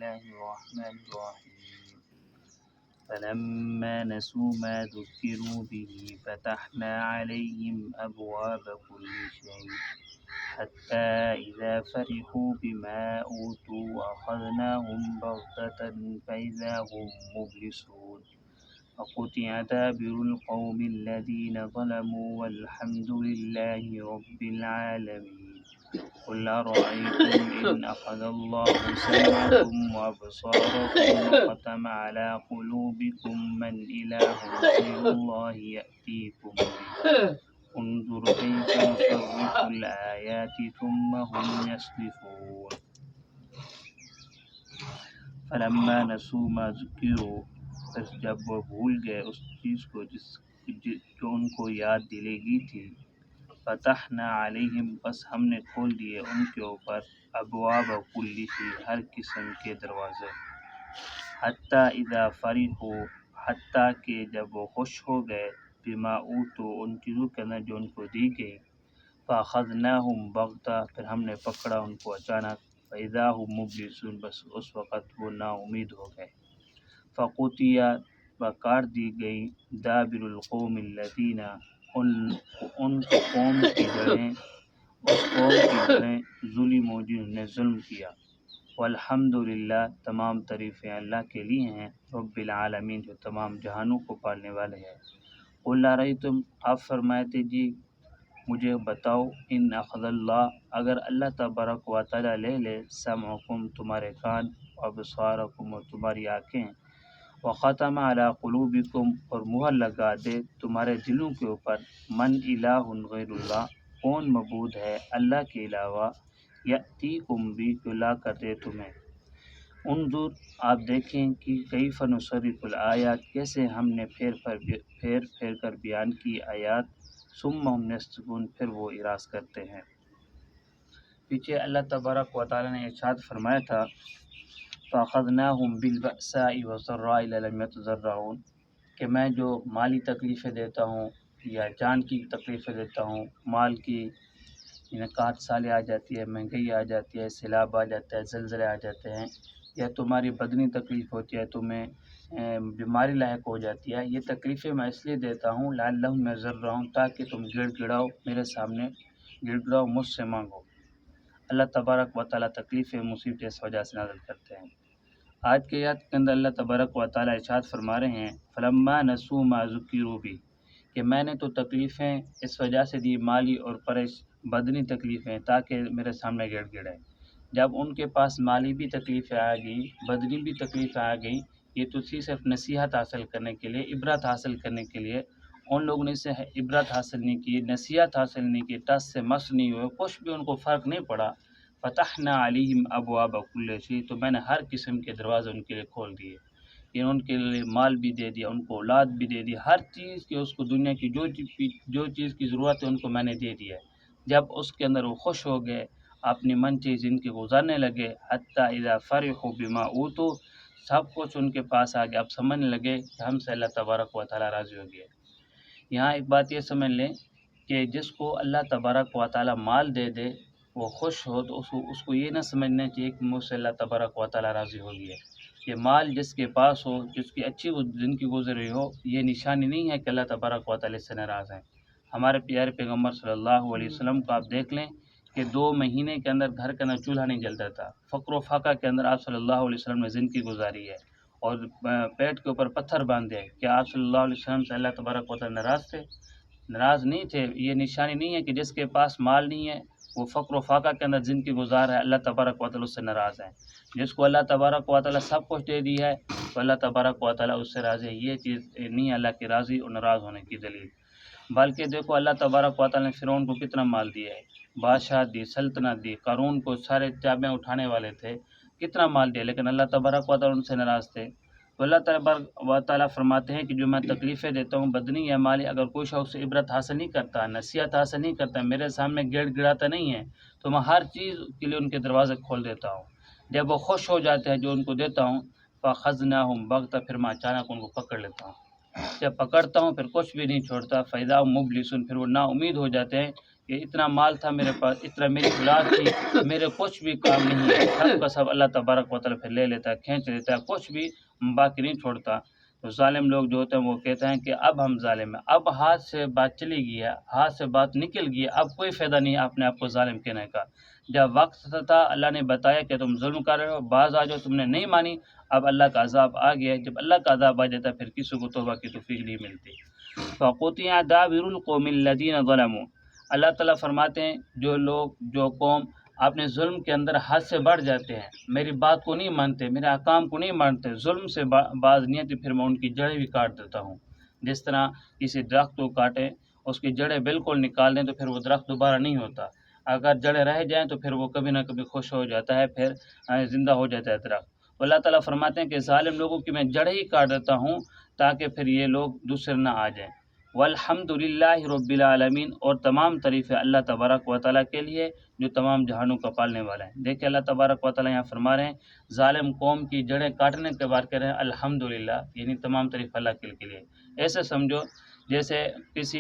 الله الرحمن الرحيم فلما نسوا ما ذكروا به فتحنا عليهم أبواب كل شيء حتى إذا فرحوا بما أوتوا أخذناهم بغتة فإذا هم مبلسون وقطع دابر القوم الذين ظلموا والحمد لله رب العالمين قل أرأيتم إن أخذ الله سمعكم وأبصاركم وختم على قلوبكم من إله غير الله يأتيكم به انظر كيف نصرف الآيات ثم هم يصدفون فلما نسوا ما ذکروا پس جب وہ بھول گئے اس چیز کو جو ان کو یاد دلے تھی فتحنا علیہم بس ہم نے کھول دیے ان کے اوپر ابواب کل شیء ہر قسم کے دروازے حتیٰ اذا فرحوا حتیٰ کہ جب وہ خوش ہو گئے بما اوتوا ان چیزوں کے اندر جو ان کو دی گئی فاخذناہم بغتہ پھر ہم نے پکڑا ان کو اچانک فاذا هم مبلسون بس اس وقت وہ نا امید ہو گئے فقطع کاٹ دی گئی دابر القوم الذین ان قوم کی جڑیں ظلموا جنہوں نے ظلم کیا والحمد للہ تمام تعریفیں اللہ کے لیے ہیں رب العالمین جو تمام جہانوں کو پالنے والے ہیں قل ارأیتم آپ فرماتے جی مجھے بتاؤ ان اخذ اللہ اگر اللہ تبارک و تعالی لے لے سمعکم تمہارے کان وابصارکم اور تمہاری آنکھیں وختم علی قلوبکم اور مہر لگا دے تمہارے دلوں کے اوپر من الہ غیر اللہ کون معبود ہے اللہ کے علاوہ یأتیکم بھی جو لا کر دے تمہیں انظر آپ دیکھیں کہ کیف نصرف الآیات کیسے ہم نے پھیر کر بیان کی آیات ثم ہم یصدفون پھر وہ اعراض کرتے ہیں۔ پیچھے اللہ تبارک و تعالی نے ارشاد فرمایا تھا فَأَخَذْنَاهُمْ بِالْبَأْسَاءِ وَالضَّرَّاءِ لَعَلَّهُمْ يَتَضَرَّعُونَ کہ میں جو مالی تکلیفیں دیتا ہوں یا جان کی تکلیفیں دیتا ہوں مال کی قحط سالی آ جاتی ہے مہنگائی آ جاتی ہے سیلاب آ جاتا ہے زلزلے آ جاتے ہیں یا تمہاری بدنی تکلیف ہوتی ہے تمہیں بیماری لاحق ہو جاتی ہے یہ تکلیفیں میں اس لیے دیتا ہوں لعلہم یضرعون تاکہ تم گڑ گڑاؤ میرے سامنے گڑ گڑاؤ مجھ سے مانگو اللہ تبارک و تعالیٰ تکلیفیں مصیبتیں اس وجہ سے نازل کرتے ہیں۔ آج کے آیات کے اندر اللہ تبارک و تعالیٰ ارشاد فرما رہے ہیں فلما نسوا ما ذکروا به کہ میں نے تو تکلیفیں اس وجہ سے دی مالی اور بدنی تکلیفیں تاکہ میرے سامنے گڑ گڑائے جب ان کے پاس مالی بھی تکلیفیں آ گئی بدنی بھی تکلیفیں آ گئی یہ تو صرف نصیحت حاصل کرنے کے لیے عبرت حاصل کرنے کے لیے ان لوگوں نے اسے عبرت حاصل نہیں کی نصیحت حاصل نہیں کی ٹس سے مس نہیں ہوئے کچھ بھی ان کو فرق نہیں پڑا فتحنا علیہم ابواب کل شیء تو میں نے ہر قسم کے دروازے ان کے لیے کھول دیے یہ ان کے لیے مال بھی دے دیا ان کو اولاد بھی دے دی ہر چیز کی اس کو دنیا کی جو چیز کی ضرورت ہے ان کو میں نے دے دیا جب اس کے اندر وہ خوش ہو گئے اپنی منچی زندگی گزارنے لگے حتیٰ اذا فرحوا بما اوتوا سب کچھ ان کے پاس آ گیا اب سمجھنے لگے کہ ہم سے اللہ تبارک و تعالیٰ راضی ہو گیا یہاں ایک بات یہ سمجھ لیں کہ جس کو اللہ تبارک و تعالیٰ مال دے دے وہ خوش ہو تو اس کو یہ نہ سمجھنا چاہیے کہ مجھ سے اللہ تبارک و تعالیٰ راضی ہو گیا یہ مال جس کے پاس ہو جس کی اچھی زندگی گزر رہی ہو یہ نشانی نہیں ہے کہ اللہ تبارک و تعالیٰ سے ناراض ہیں ہمارے پیارے پیغمبر صلی اللہ علیہ وسلم کو آپ دیکھ لیں کہ 2 مہینے کے اندر گھر کے اندر چولہا نہیں جلتا تھا فقر و فاقہ کے اندر آپ صلی اللہ علیہ وسلم نے زندگی گزاری ہے اور پیٹ کے اوپر پتھر باندھے کہ آپ صلی اللہ علیہ وسلم سے اللہ تبارک و تعالیٰ ناراض نہیں تھے یہ نشانی نہیں ہے کہ جس کے پاس مال نہیں ہے وہ فقر و فاقہ کے اندر زندگی گزار ہے اللہ تبارک و تعالیٰ اس سے ناراض ہے جس کو اللہ تبارک و تعالیٰ سب کچھ دے دی ہے تو اللہ تبارک و تعالیٰ اس سے راضی ہے یہ چیز نہیں ہے اللہ کی راضی اور ناراض ہونے کی دلیل بلکہ دیکھو اللہ تبارک و تعالیٰ نے فرعون کو کتنا مال دیا ہے بادشاہ دی سلطنت دی قارون کو سارے چابیاں اٹھانے والے تھے کتنا مال دیا لیکن اللہ تبارک و تعالیٰ ان سے ناراض تھے تو اللہ تبارک و تعالیٰ فرماتے ہیں کہ جو میں تکلیفیں دیتا ہوں بدنی یا مالی اگر کوئی شخص عبرت حاصل نہیں کرتا نصیحت حاصل نہیں کرتا میرے سامنے گڑ گڑاتا نہیں ہے تو میں ہر چیز کے لیے ان کے دروازے کھول دیتا ہوں جب وہ خوش ہو جاتے ہیں جو ان کو دیتا ہوں فَأَخَذْنَاهُمْ بَغْتَةً پھر میں اچانک ان کو پکڑ لیتا ہوں جب پکڑتا ہوں پھر کچھ بھی نہیں چھوڑتا فَإِذَا هُمْ مُبْلِسُونَ پھر وہ نا امید ہو جاتے ہیں کہ اتنا مال تھا میرے پاس، اتنا میری اولاد تھی، میرے کچھ بھی کام نہیں ہے، سب کا سب اللہ تبارک و تعالیٰ پھر لے لیتا ہے، کھینچ لیتا ہے، کچھ بھی باقی نہیں چھوڑتا۔ تو ظالم لوگ جو ہوتے ہیں وہ کہتے ہیں کہ اب ہم ظالم ہیں، اب ہاتھ سے بات چلی گئی ہے، ہاتھ سے بات نکل گئی ہے، اب کوئی فائدہ نہیں ہے اپنے آپ کو ظالم کہنے کا۔ جب وقت تھا اللہ نے بتایا کہ تم ظلم کر رہے ہو، باز آ جاؤ، تم نے نہیں مانی، اب اللہ کا عذاب آ گیا ہے۔ جب اللہ کا عذاب آ جاتا ہے پھر کسی کو توبہ کی توفیق نہیں ملتی۔ فَقُطِعَ دَابِرُ الْقَوْمِ الَّذِينَ ظَلَمُوا، اللہ تعالیٰ فرماتے ہیں جو قوم اپنے ظلم کے اندر حد سے بڑھ جاتے ہیں، میری بات کو نہیں مانتے، میرے احکام کو نہیں مانتے، ظلم سے باز نہیں آتے، پھر میں ان کی جڑیں بھی کاٹ دیتا ہوں۔ جس طرح کسی درخت کو کاٹیں، اس کی جڑیں بالکل نکال دیں تو پھر وہ درخت دوبارہ نہیں ہوتا، اگر جڑیں رہ جائیں تو پھر وہ کبھی نہ کبھی خوش ہو جاتا ہے، پھر زندہ ہو جاتا ہے درخت۔ تو اللہ تعالیٰ فرماتے ہیں کہ ظالم لوگوں کی میں جڑیں ہی کاٹ دیتا ہوں تاکہ پھر یہ لوگ دوسرے نہ آ جائیں۔ والحمد للہ رب العالمین، اور تمام تعریفیں اللہ تبارک و تعالیٰ کے لیے جو تمام جہانوں کا پالنے والا ہے۔ دیکھیں اللہ تبارک و تعالیٰ یہاں فرما رہے ہیں ظالم قوم کی جڑیں کاٹنے کے بعد کہہ رہے ہیں الحمدللہ، یعنی تمام تعریف اللہ کے لیے۔ ایسے سمجھو جیسے کسی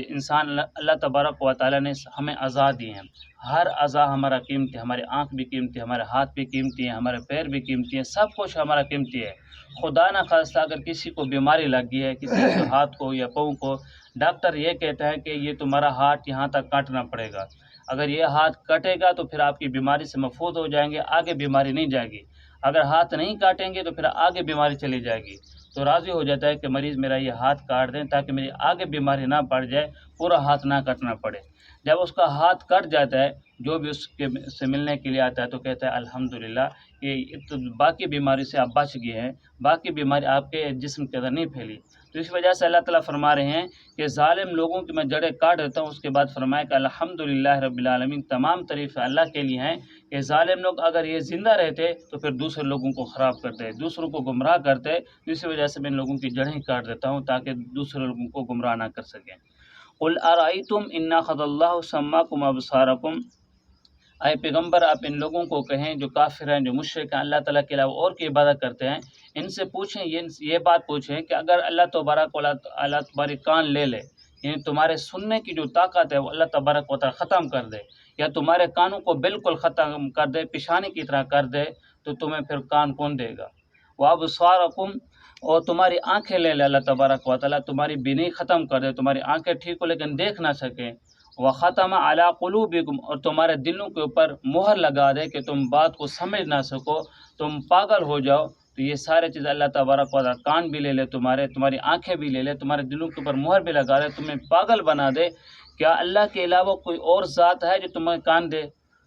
انسان اللہ تبارک و تعالیٰ نے ہمیں اعضاء دی ہیں، ہر اعضاء ہمارا قیمتی ہے، ہماری آنکھ بھی قیمتی ہے، ہمارے ہاتھ بھی قیمتی ہیں، ہمارے پیر بھی قیمتی ہیں، سب کچھ ہمارا قیمتی ہے۔ خدا نہ خواستہ اگر کسی کو بیماری لگ گئی ہے، کسی کے ہاتھ کو یا پاؤں کو، ڈاکٹر یہ کہتا ہے کہ یہ تمہارا ہاتھ یہاں تک کاٹنا پڑے گا، اگر یہ ہاتھ کٹے گا تو پھر آپ کی بیماری سے محفوظ ہو جائیں گے، آگے بیماری نہیں جائے گی، اگر ہاتھ نہیں کاٹیں گے تو پھر آگے بیماری چلی جائے گی۔ تو راضی ہو جاتا ہے کہ مریض میرا یہ ہاتھ کاٹ دیں تاکہ میری آگے بیماری نہ پڑ جائے، پورا ہاتھ نہ کٹنا پڑے۔ جب اس کا ہاتھ کٹ جاتا ہے، جو بھی اس کے سے ملنے کے لیے آتا ہے تو کہتا ہے الحمدللہ کہ باقی بیماری سے آپ بچ گئے ہیں، باقی بیماری آپ کے جسم کے اندر نہیں پھیلی۔ تو اس وجہ سے اللہ تعالیٰ فرما رہے ہیں کہ ظالم لوگوں کی میں جڑیں کاٹ دیتا ہوں، اس کے بعد فرمایا کہ الحمدللہ رب العالمین، تمام تعریف اللہ کے لیے ہیں کہ ظالم لوگ اگر یہ زندہ رہتے تو پھر دوسرے لوگوں کو خراب کرتے، دوسروں کو گمراہ کرتے، اسی وجہ سے میں ان لوگوں کی جڑیں کاٹ دیتا ہوں تاکہ دوسرے لوگوں کو گمراہ نہ کر سکیں۔ قل ارأیتم ان اخذ اللہ سماکم ابصارکم، اے پیغمبر آپ ان لوگوں کو کہیں جو کافر ہیں، جو مشرک ہیں، اللہ تعالیٰ کے علاوہ اور کی عبادت کرتے ہیں، ان سے پوچھیں، یہ بات پوچھیں کہ اگر اللہ تبارک و تعالیٰ تمہاری کان لے لے، یعنی تمہارے سننے کی جو طاقت ہے وہ اللہ تبارک و تعالیٰ ختم کر دے، یا تمہارے کانوں کو بالکل ختم کر دے، پیشانی کی طرح کر دے، تو تمہیں پھر کان کون دے گا؟ وابصارکم، اور تمہاری آنکھیں لے لے اللہ تبارک و تعالیٰ، تمہاری بینی ختم کر دے، تمہاری آنکھیں ٹھیک ہو لیکن دیکھ نہ سکیں، وختم علی قلوبکم، اور تمہارے دلوں کے اوپر مہر لگا دے کہ تم بات کو سمجھ نہ سکو، تم پاگل ہو جاؤ، تو یہ سارے چیز اللہ تبارک و تعالیٰ کان بھی لے لے تمہاری آنکھیں بھی لے لے، تمہارے دلوں کے اوپر مہر بھی لگا دے، تمہیں پاگل بنا دے۔ کیا اللہ کے علاوہ کوئی اور ذات ہے جو تمہیں کان دے،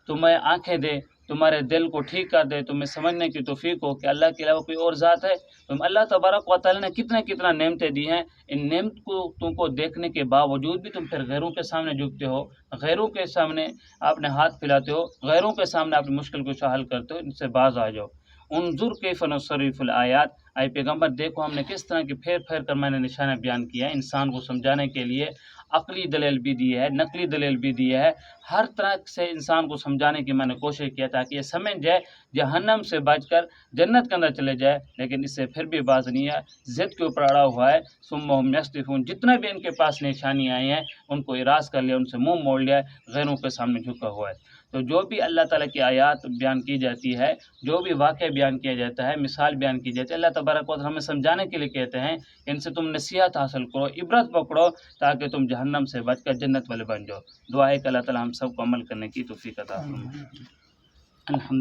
تمہیں آنکھیں دے، تمہارے دل کو ٹھیک کر دے، تمہیں سمجھنے کی توفیق ہو؟ کہ اللہ کے علاوہ کوئی اور ذات ہے؟ تم اللہ تبارک و تعالیٰ نے کتنا نعمتیں دی ہیں، ان نعمت کو تم کو دیکھنے کے باوجود بھی تم پھر غیروں کے سامنے جھکتے ہو، غیروں کے سامنے اپنے ہاتھ پھیلاتے ہو، غیروں کے سامنے اپنی مشکل کو حل کرتے ہو، ان سے باز آ جاؤ۔ انظر کیف نصرف الآیات، اے پیغمبر دیکھو ہم نے کس طرح کی پھیر پھیر کر میں نے نشانہ بیان کیا ہے انسان کو سمجھانے کے لیے، عقلی دلیل بھی دی ہے، نقلی دلیل بھی دی ہے، ہر طرح سے انسان کو سمجھانے کی میں نے کوشش کیا تاکہ یہ سمجھ جائے، جہنم سے بچ کر جنت کے اندر چلے جائے، لیکن اس سے پھر بھی باز نہیں ہے، ضد کے اوپر اڑا ہوا ہے۔ ثم هم يصدفون، جتنا بھی ان کے پاس نشانیاں آئی ہیں ان کو اراض کر لیا، ان سے منہ موڑ لیا، غیروں کے سامنے جھکا ہوا ہے۔ تو جو بھی اللہ تعالیٰ کی آیات بیان کی جاتی ہے، جو بھی واقعہ بیان کیا جاتا ہے، مثال بیان کی جاتی ہے، اللہ تبارک و تعالیٰ ہمیں سمجھانے کے لیے کہتے ہیں ان سے تم نصیحت حاصل کرو، عبرت پکڑو، تاکہ تم جہنم سے بچ کر جنت والے بن جاؤ۔ دعا ہے کہ اللہ تعالیٰ ہم سب کو عمل کرنے کی توفیق عطا فرمائے۔ الحمد